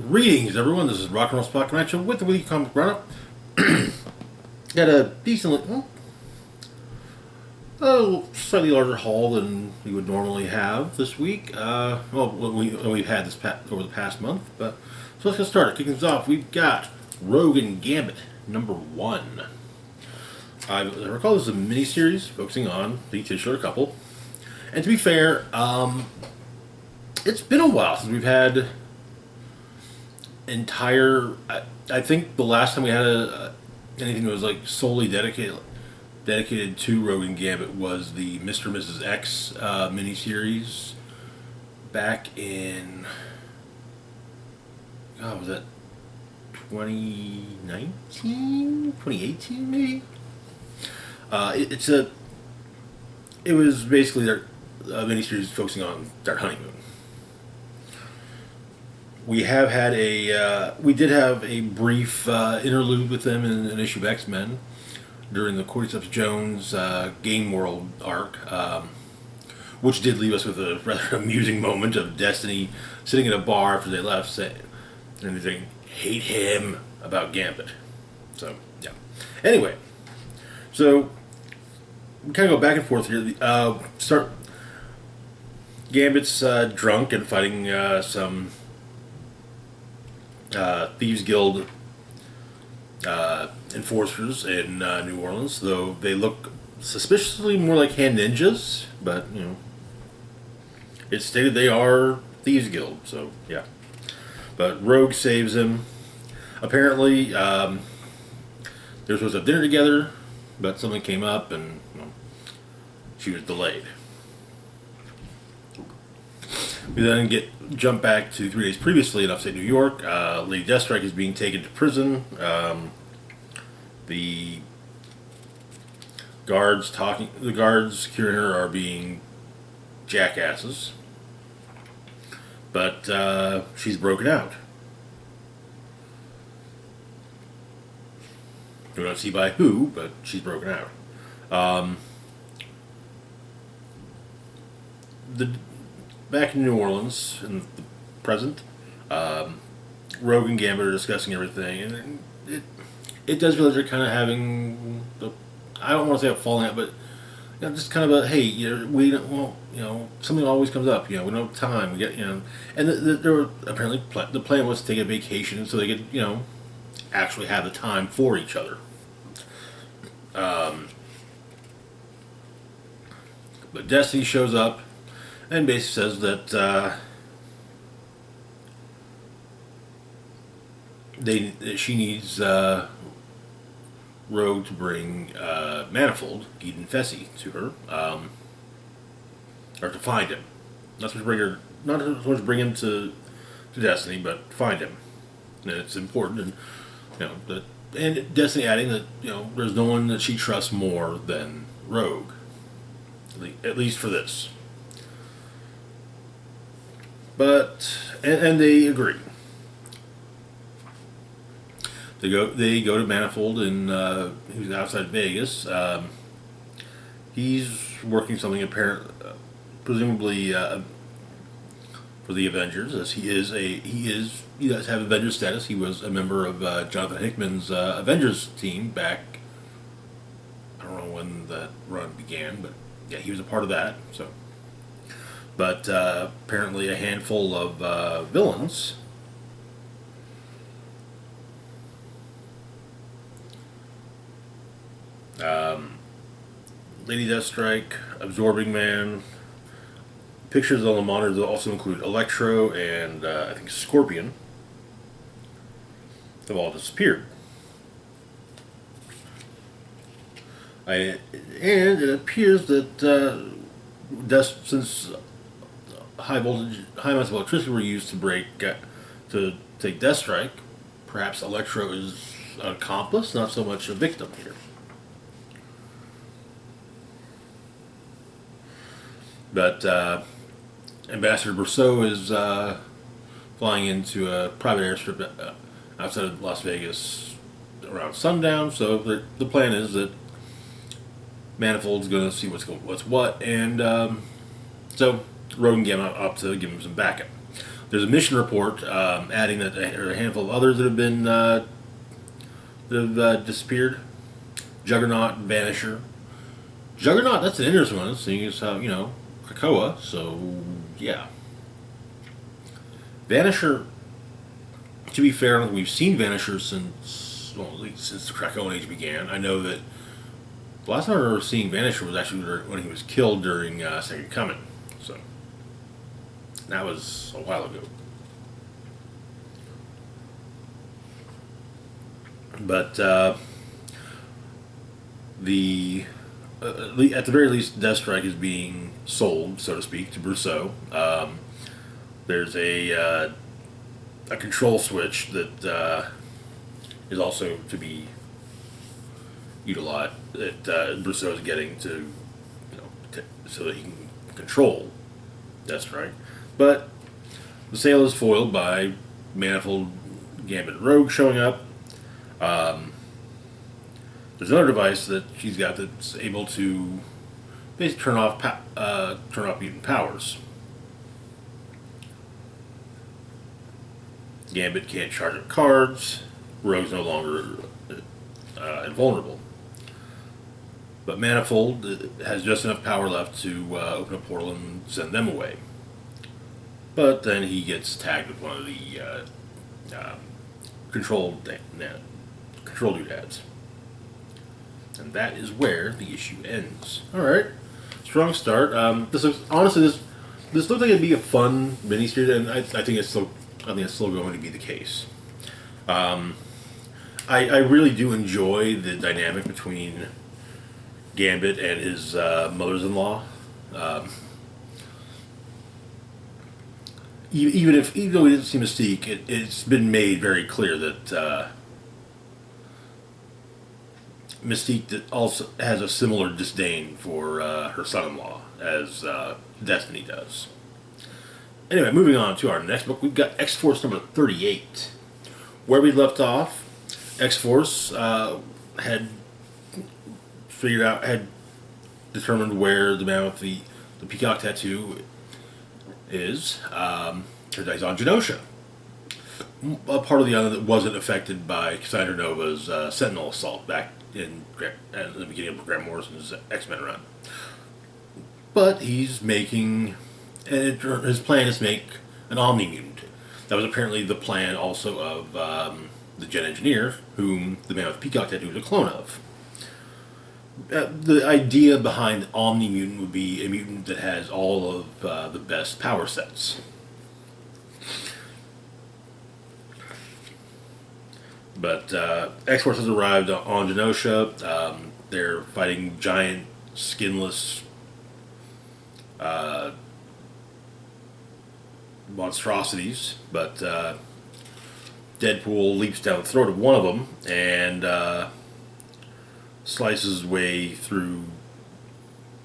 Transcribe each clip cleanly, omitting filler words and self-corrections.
Greetings, everyone. This is Rock and Roll Spot Connection with the weekly comic roundup. Got a decently, a slightly larger haul than we would normally have this week. What we've had over the past month. But so let's get started. Kicking things off, we've got Rogue and Gambit #1. I recall this is a miniseries focusing on the titular couple. And to be fair, it's been a while since we've had I think the last time we had anything that was like solely dedicated to Rogue and Gambit was the Mr. and Mrs. X miniseries back in, was that 2019, 2018 maybe? It was basically a miniseries focusing on their honeymoon. We did have a brief interlude with them in an issue of X-Men during the Cordyceps Jones Game World arc, which did leave us with a rather amusing moment of Destiny sitting in a bar after they left, saying, "Hate him" about Gambit. So yeah. Anyway, so we kind of go back and forth here. Gambit's drunk and fighting some Thieves Guild enforcers in New Orleans, though they look suspiciously more like hand ninjas, but it's stated they are Thieves Guild, so yeah. But Rogue saves him. Apparently, they're supposed to have dinner together, but something came up and she was delayed. We then jump back to 3 days previously in upstate New York. Lady Deathstrike is being taken to prison. The guards securing her are being jackasses, but she's broken out. We don't see by who, but she's broken out. Back in New Orleans, in the present, Rogue and Gambit are discussing everything, and it does feel like they're kind of having I don't want to say a falling out, but just kind of a hey, we don't, well, something always comes up, we don't have time, we get, and there were apparently the plan was to take a vacation so they could, actually have the time for each other. But Destiny shows up and basically says that she needs Rogue to bring Manifold, Eden Fessy, to her, or to find him. Not so much bring him to Destiny, but find him. And it's important, and Destiny adding that there's no one that she trusts more than Rogue, at least for this. But and they agree. They go to Manifold and who's outside Vegas. He's working something presumably for the Avengers, as he does have Avengers status. He was a member of Jonathan Hickman's Avengers team back. I don't know when that run began, but yeah, he was a part of that. So. But apparently a handful of villains Lady Deathstrike, Absorbing Man. Pictures on the monitors also include Electro and I think Scorpion. Have all disappeared. And it appears that since high amounts of electricity were used to take Deathstrike, perhaps Electro is an accomplice, not so much a victim here. But Ambassador Brousseau is flying into a private airstrip outside of Las Vegas around sundown. So the plan is that Manifold's going to see what's what, and so Rogue and Gambit up to give him some backup. There's a mission report adding that there are a handful of others that have disappeared. Juggernaut and Vanisher. Juggernaut, that's an interesting one, seeing as how, Krakoa, so yeah. Vanisher, to be fair, I don't think we've seen Vanisher since, well, at least since the Krakoan Age began. I know that the last time I remember seeing Vanisher was actually when he was killed during Second Coming. So, that was a while ago. But, at the very least, Deathstrike is being sold, so to speak, to Brousseau. There's a control switch that is also to be utilized that Brousseau is getting to, so that he can control Deathstrike. But the sale is foiled by Manifold, Gambit, and Rogue showing up. There's another device that she's got that's able to basically turn off mutant powers. Gambit can't charge up cards. Rogue's no longer invulnerable. But Manifold has just enough power left to open a portal and send them away. But then he gets tagged with one of the control doodads. And that is where the issue ends. Alright. Strong start. This looks like it'd be a fun miniseries, and I think it's still going to be the case. I really do enjoy the dynamic between Gambit and his mothers-in-law. Even though we didn't see Mystique, it's been made very clear that Mystique also has a similar disdain for her son-in-law as Destiny does. Anyway, moving on to our next book, we've got X-Force number 38. Where we left off, X-Force had determined where the man with the peacock tattoo is. Turns out he's on Genosha, a part of the island that wasn't affected by Cassandra Nova's Sentinel assault back at the beginning of Grant Morrison's X-Men run. But he's making, and his plan is to make an Omni-Mutant. That was apparently the plan also of the Gen Engineer, whom the man with the peacock tattoo is a clone of. The idea behind Omni-Mutant would be a mutant that has all of the best power sets. But X-Force has arrived on Genosha. They're fighting giant, skinless monstrosities. But Deadpool leaps down the throat of one of them and slices his way through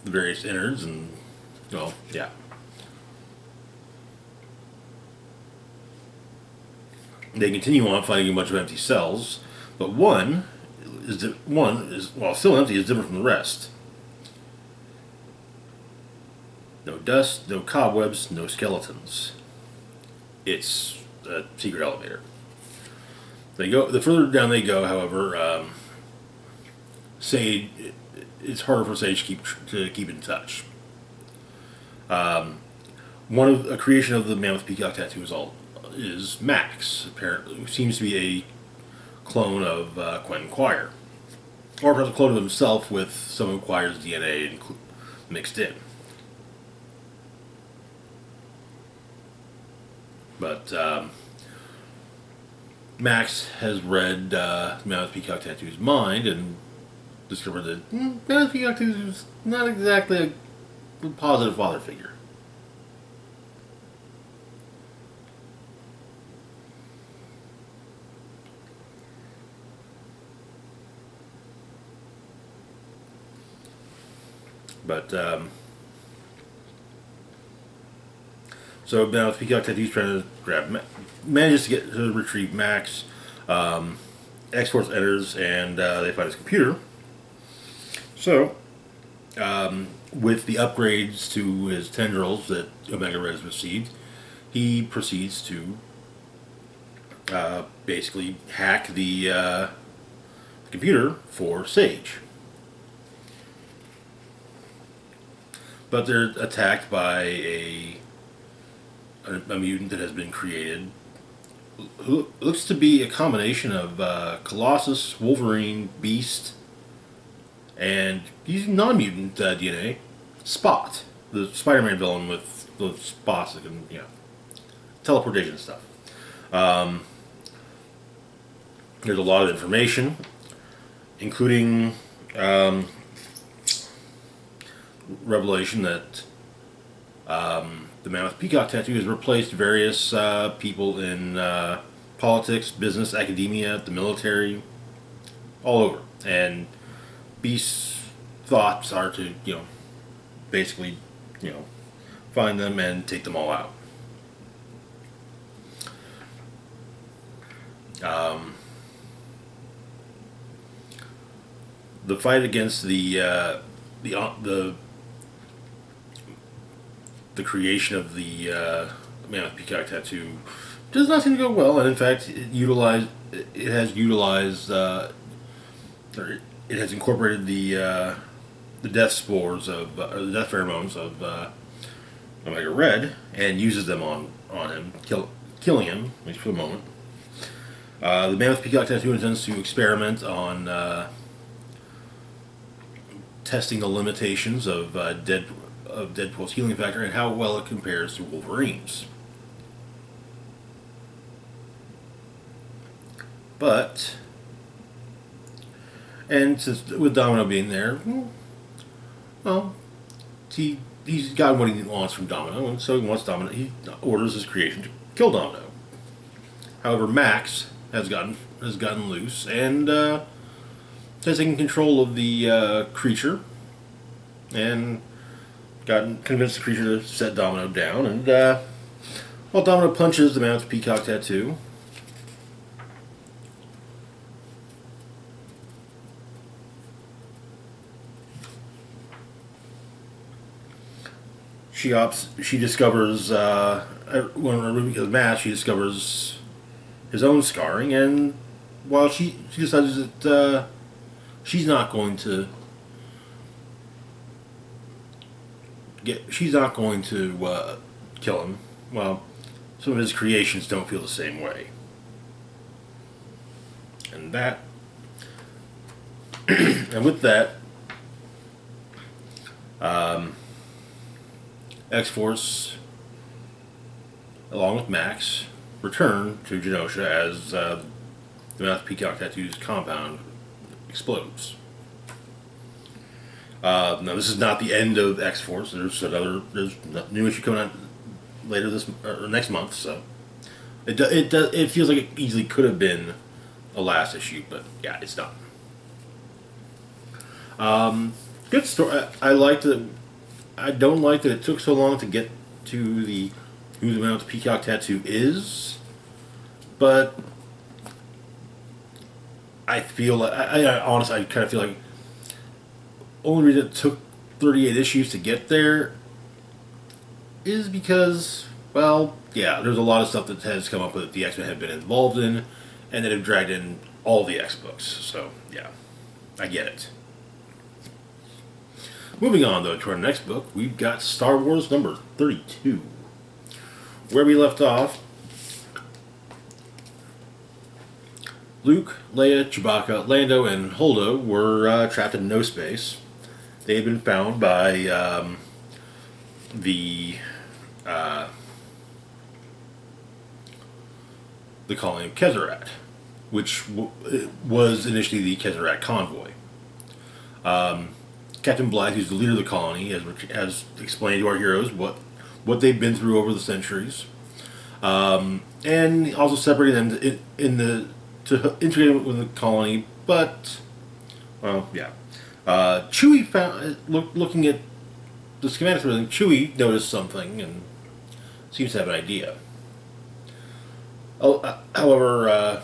the various innards and, well, yeah. They continue on fighting a bunch of empty cells, but one is while still empty, is different from the rest. No dust, no cobwebs, no skeletons. It's a secret elevator. The further down they go, however, it's harder for Sage to keep in touch. A creation of the man with the peacock tattoo is Max, apparently, who seems to be a clone of Quentin Quire. Or perhaps a clone of himself with some of Quire's DNA mixed in. But Max has read the man with the peacock tattoo's mind and discovered that man with the peacock tattoo is not exactly a positive father figure. But, so now with Peacock Tattoo's trying to manages to retrieve Max. X-Force enters and they find his computer. So, with the upgrades to his tendrils that Omega Red has received, he proceeds to basically hack the computer for Sage. But they're attacked by a mutant that has been created, who looks to be a combination of Colossus, Wolverine, Beast, and using non-mutant DNA, Spot, the Spider-Man villain with the spots that can, teleportation stuff. There's a lot of information, including revelation that the man with peacock tattoo has replaced various people in politics, business, academia, the military, all over. And Beast's thoughts are to, basically, find them and take them all out. The fight against the creation of the man with peacock tattoo does not seem to go well, and in fact, it has incorporated the death spores of or the death pheromones of Omega Red and uses them on him, killing him at least for the moment. The man with peacock tattoo intends to experiment on testing the limitations of Deadpool's healing factor and how well it compares to Wolverine's. But, and since with Domino being there, well, he's got what he wants from Domino, and so he wants Domino. He orders his creation to kill Domino. However, Max has gotten loose and has taken control of the creature and convinced the creature to set Domino down. And while Domino punches the man with the peacock tattoo, she discovers when because Max, she discovers his own scarring, and while she decides that she's not going to kill him. Well, some of his creations don't feel the same way, and that, and with that, X-Force, along with Max, return to Genosha as the Mouth Peacock Tattoo's compound explodes. Now, this is not the end of X-Force. There's a new issue coming out later this or next month. So it feels like it easily could have been a last issue, but yeah, it's not. Good story. I liked it. I don't like that it took so long to get to who the man with the peacock tattoo is, but I feel like I honestly I kind of feel like only reason it took 38 issues to get there is because, well, yeah, there's a lot of stuff that has come up with that the X-Men have been involved in, and that have dragged in all the X books. So yeah, I get it. Moving on, though, to our next book, we've got Star Wars number 32. Where we left off, Luke, Leia, Chewbacca, Lando, and Holdo were trapped in no space. They had been found by the colony of Kezerat, which was initially the Kezerat convoy. Captain Blythe, who's the leader of the colony, has explained to our heroes what they've been through over the centuries, and also separated them to integrate them with the colony. But, well, yeah, Chewie found looking at the schematics and everything. Chewie noticed something and seems to have an idea. However,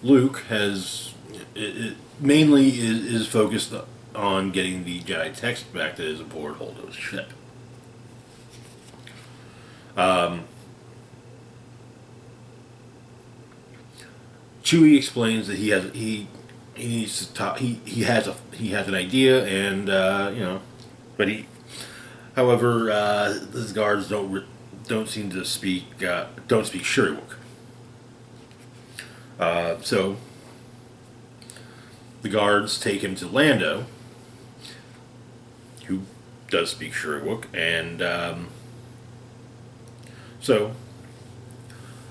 Luke has. It mainly is focused on getting the Jedi text back that is aboard Holdo's ship. Chewie explains that he needs to talk. He has an idea, and but he. However, his guards don't seem to speak don't speak Shuriwook. So the guards take him to Lando, who does speak Shuriwook, and so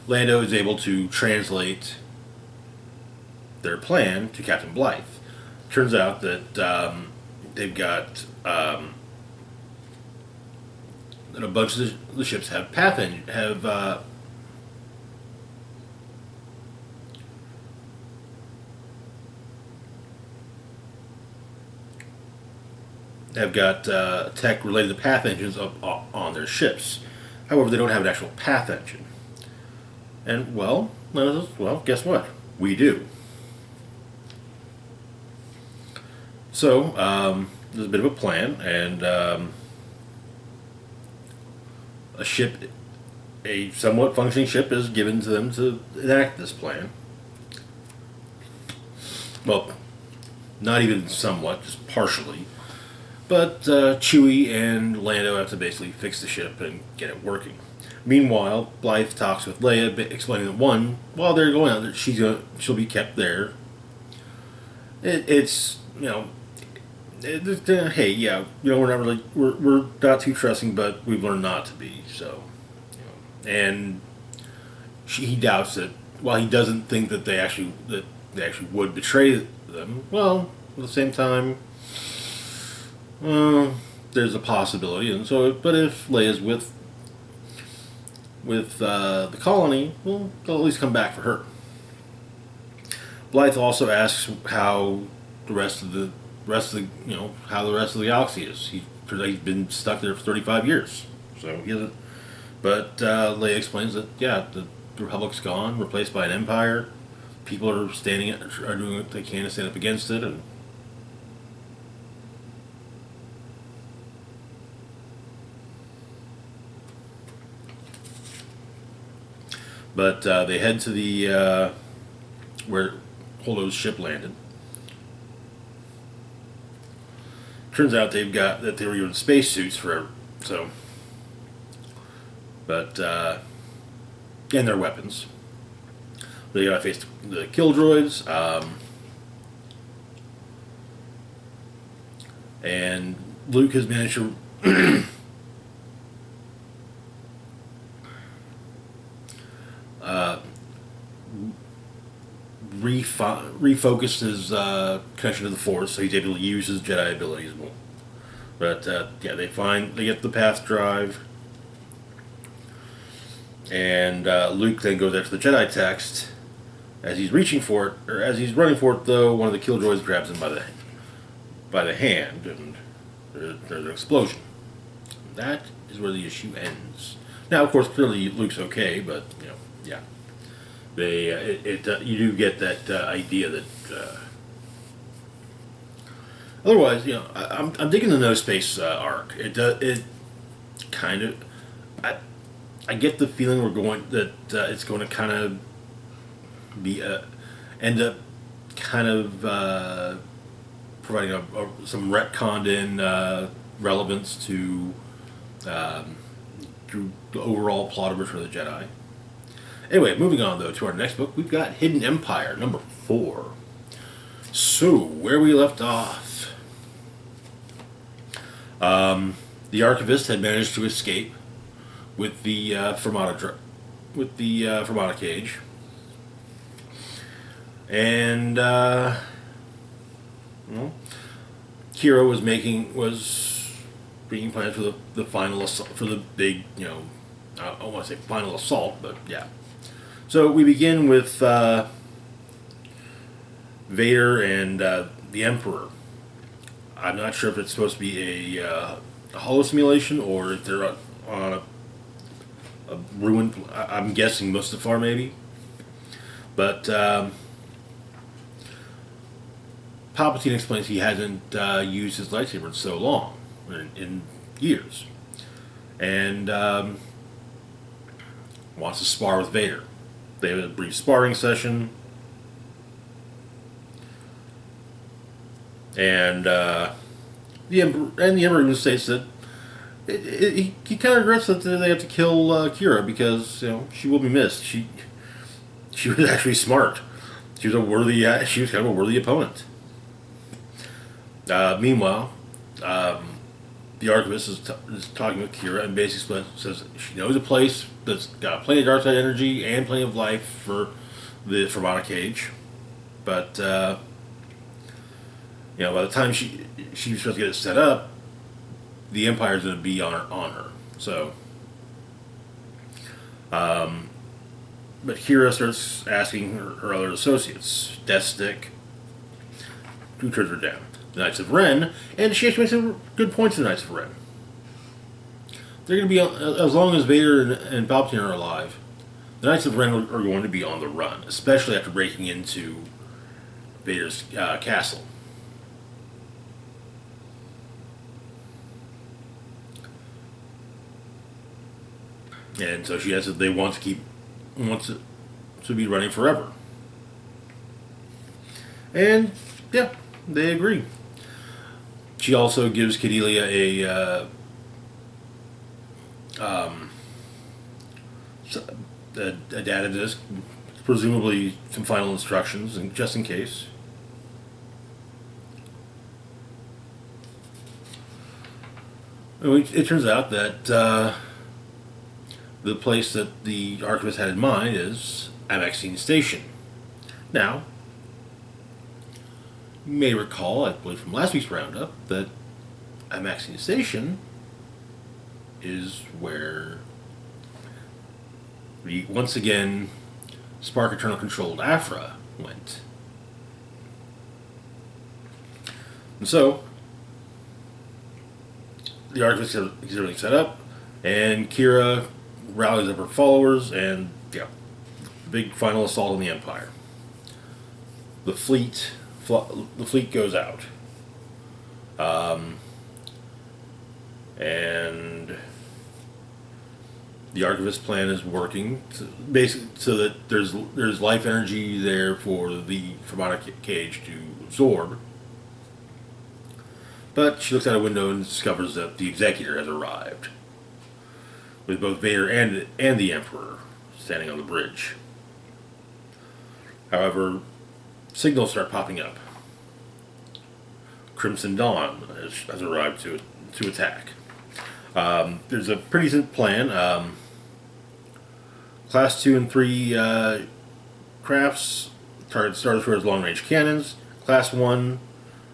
Lando is able to translate their plan to Captain Blythe. Turns out that they've got that a bunch of the ships have have got tech related to path engines up on their ships. However, they don't have an actual path engine. And well, guess what? We do. So there's a bit of a plan, and a somewhat functioning ship is given to them to enact this plan. Well, not even somewhat, just partially. But Chewie and Lando have to basically fix the ship and get it working. Meanwhile, Blythe talks with Leia, explaining that one, while they're going out, that she'll be kept there. It's hey, yeah, we're not too trusting, but we've learned not to be. So, and he doubts that. While he doesn't think that they actually would betray them. Well, at the same time, there's a possibility, and so. But if Leia's with the colony, well, they'll at least come back for her. Blythe also asks how the rest of the galaxy is. He's been stuck there for 35 years, so he hasn't. But Leia explains that the Republic's gone, replaced by an empire. People are doing what they can to stand up against it, and but they head to the where Holdo's ship landed. Turns out they were using spacesuits forever, so. But and their weapons. They gotta face the Killdroids, and Luke has managed to refocus his connection to the Force, so he's able to use his Jedi abilities more. But they get the path drive, and Luke then goes after the Jedi text. As he's reaching for it, or as he's running for it, though, one of the Killdroids grabs him by the hand, and there's an explosion. That is where the issue ends. Now, of course, clearly Luke's okay, but yeah. You do get that idea that otherwise, I'm digging the No Space arc. It kind of I get the feeling it's going to kind of be end up kind of providing some retconned in relevance to the overall plot of Return of the Jedi. Anyway, moving on though to our next book, we've got Hidden Empire number 4. So where we left off, the Archivist had managed to escape with the Fermata cage, and Kira was being planned for the final assault, for the big I don't want to say final assault, but yeah. So we begin with Vader and the Emperor. I'm not sure if it's supposed to be a holo simulation or if they're on a ruined. I'm guessing Mustafar maybe, but Palpatine explains he hasn't used his lightsaber in so long, in years, and wants to spar with Vader. They have a brief sparring session, and the Emperor even states that he kind of regrets that they have to kill Kira because she will be missed. She was actually smart. She was she was kind of a worthy opponent. Meanwhile, the Archivist is talking with Kira and basically says she knows a place that's got plenty of dark side energy and plenty of life for the Fermata Cage, but by the time she's supposed to get it set up, the Empire's going to be on her. So, but Kira starts asking her other associates, Death Stick, who turns her down, the Knights of Ren, and she actually makes some good points to the Knights of Ren. They're going to be, as long as Vader and Palpatine are alive, the Knights of Ren are going to be on the run, especially after breaking into Vader's castle. And so she has that they want to be running forever. And yeah, they agree. She also gives Cordelia a data disk, presumably some final instructions, and just in case. It turns out that the place that the Archivist had in mind is Amaxine Station. Now, you may recall, I believe from last week's roundup, that Amaxine Station is where the once again Spark Eternal controlled Aphra went. And so, the Archivist gets everything set up, and Kira rallies up her followers, and big final assault on the Empire. The fleet goes out, and the Archivist plan is working basically so that there's life energy there for the Fermata Cage to absorb. But she looks out a window and discovers that the Executor has arrived, with both Vader and the Emperor standing on the bridge. However, signals start popping up. Crimson Dawn has arrived to attack. There's a pretty simple plan. Class 2 and 3 crafts target Star Destroyers long-range cannons. Class 1,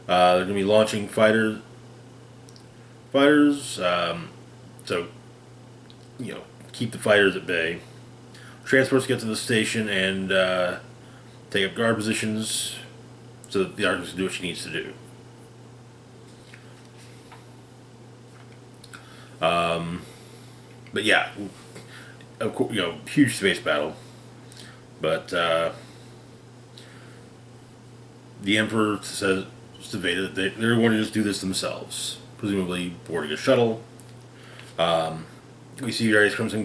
they're going to be launching fighters. So keep the fighters at bay. Transports get to the station and take up guard positions so that the Archivist can do what she needs to do. But yeah, of course, huge space battle. But the Emperor says to Vader that they're going to just do this themselves, presumably boarding a shuttle. We see various Crimson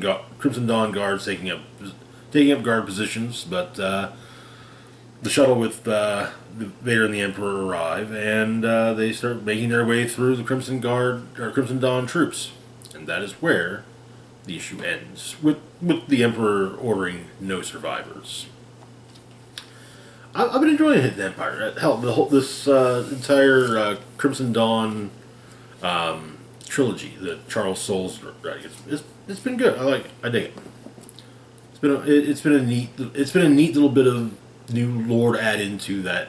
Dawn guards taking up guard positions, but the shuttle with Vader and the Emperor arrive, and they start making their way through the Crimson Dawn troops, and that is where the issue ends, with the Emperor ordering no survivors. I've been enjoying Hidden Empire. Hell, this entire Crimson Dawn trilogy that Charles Soule's writing, it's been good. I dig it. It's been a neat little bit of new lore add into the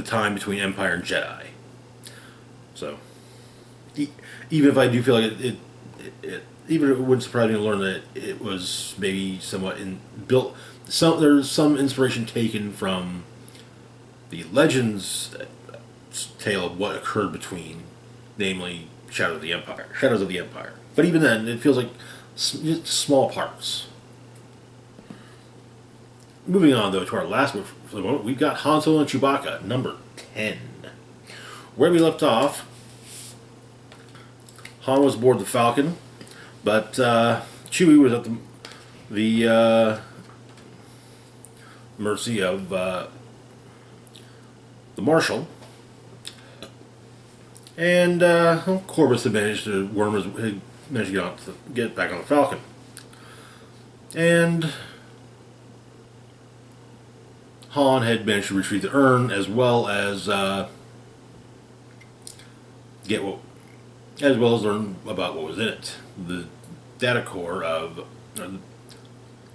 time between Empire and Jedi. So even if I do feel like even if it wouldn't surprise me to learn that it was maybe somewhat there's some inspiration taken from the Legends tale of what occurred between, namely Shadows of the Empire. But even then, it feels like small parts. Moving on, though, to our last book for the moment, we've got Han Solo and Chewbacca, number 10. Where we left off, Han was aboard the Falcon, but Chewie was the mercy of the Marshal. And Corvus had managed to get back on the Falcon. And Han had managed to retrieve the urn as well as learn about what was in it. The data core of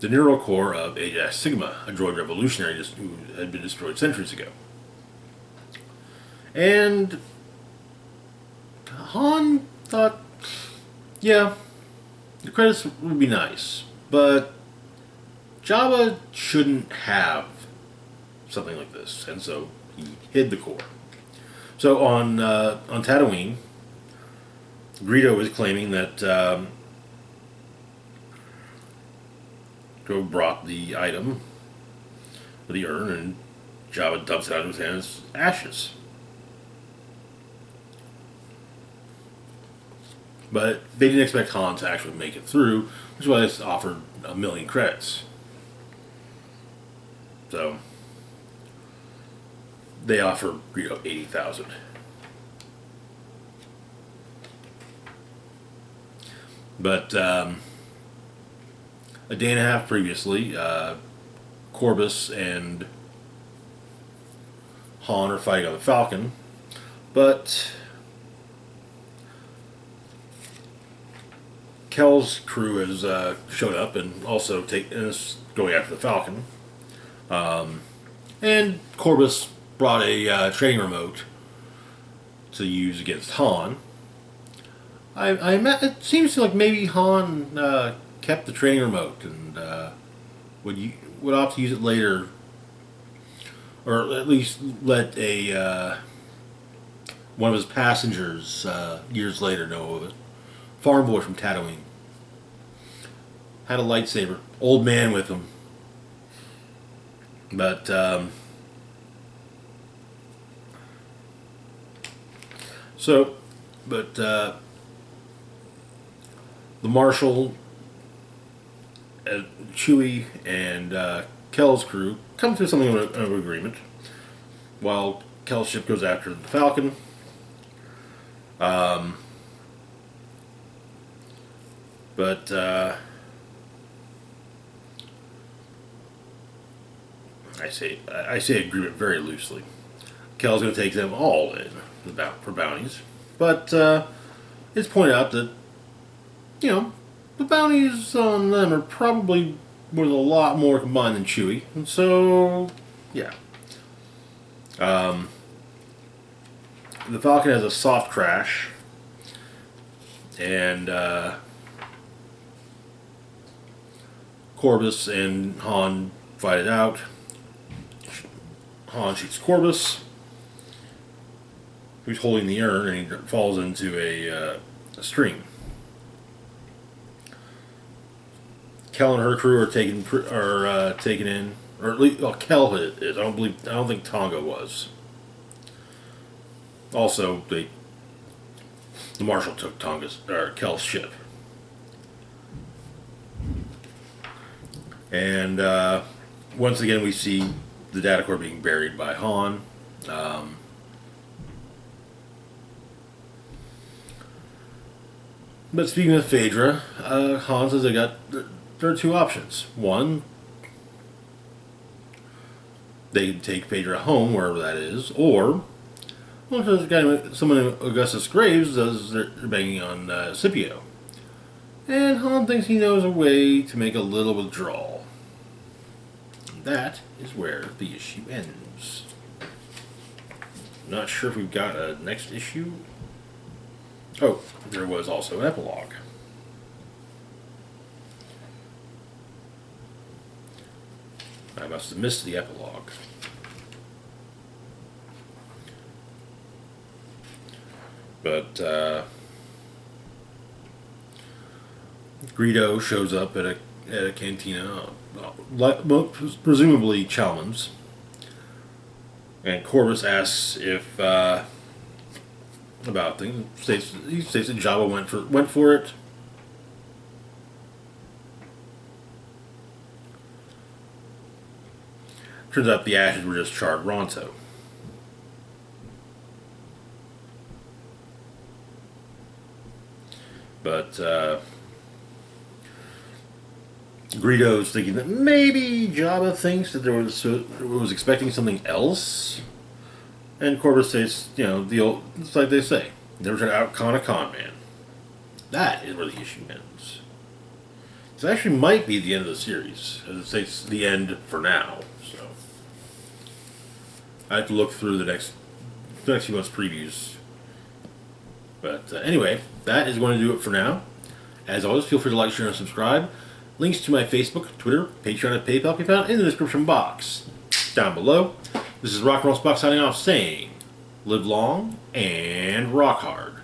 the neural core of Ajax Sigma, a droid revolutionary who had been destroyed centuries ago. And Han thought, yeah, the credits would be nice, but Jabba shouldn't have something like this, and so he hid the core. So on Tatooine, Greedo is claiming that Droid brought the item, the urn, and Jabba dumps it out of his hand as ashes. But they didn't expect Han to actually make it through, which is why they offered 1 million credits. So they offer Greedo 80,000. But a day and a half previously, Corvus and Han are fighting on the Falcon, but Kel's crew has showed up and also is going after the Falcon. And Corvus brought a training remote to use against Han. It seems like maybe Han kept the training remote and would opt to use it later, or at least let one of his passengers years later know of it. Farm boy from Tatooine had a lightsaber, old man with him, but the Marshal, Chewie, and Kel's crew come to something of an agreement, while Kel's ship goes after the Falcon. But I say agreement very loosely. Kel's going to take them all in for bounties, but it's pointed out that the bounties on them are probably worth a lot more combined than Chewie, and so yeah. The Falcon has a soft crash, and Corvus and Han fight it out. Han shoots Corvus, who's holding the urn, and he falls into a stream. Kel and her crew are taken in, or at least Kel is. I don't think Tonga was. Also, the Marshal took Kel's ship, and once again we see the data core being buried by Han. But speaking of Phaedra, Han says there are two options. One, they can take Phaedra home, wherever that is, or someone in Augustus Graves they're banging on Scipio. And Han thinks he knows a way to make a little withdrawal. And that is where the issue ends. Not sure if we've got a next issue. Oh, there was also an epilogue. I must have missed the epilogue. But Greedo shows up at a cantina, presumably Chalmers, and Corvus asks if about things. He states that Jabba went for it. Turns out the ashes were just charred Ronto. But Greedo's thinking that maybe Jabba thinks that was expecting something else, and Corvus says, you know, the old, it's like they say, never try to out-con a con man. That is where the issue ends. This actually might be the end of the series, as it's the end for now. So I have to look through the next few months' previews. But anyway, that is going to do it for now. As always, feel free to like, share, and subscribe. Links to my Facebook, Twitter, Patreon, and PayPal can be found in the description box down below. This is Rock and Roll Spock signing off, saying, live long and rock hard.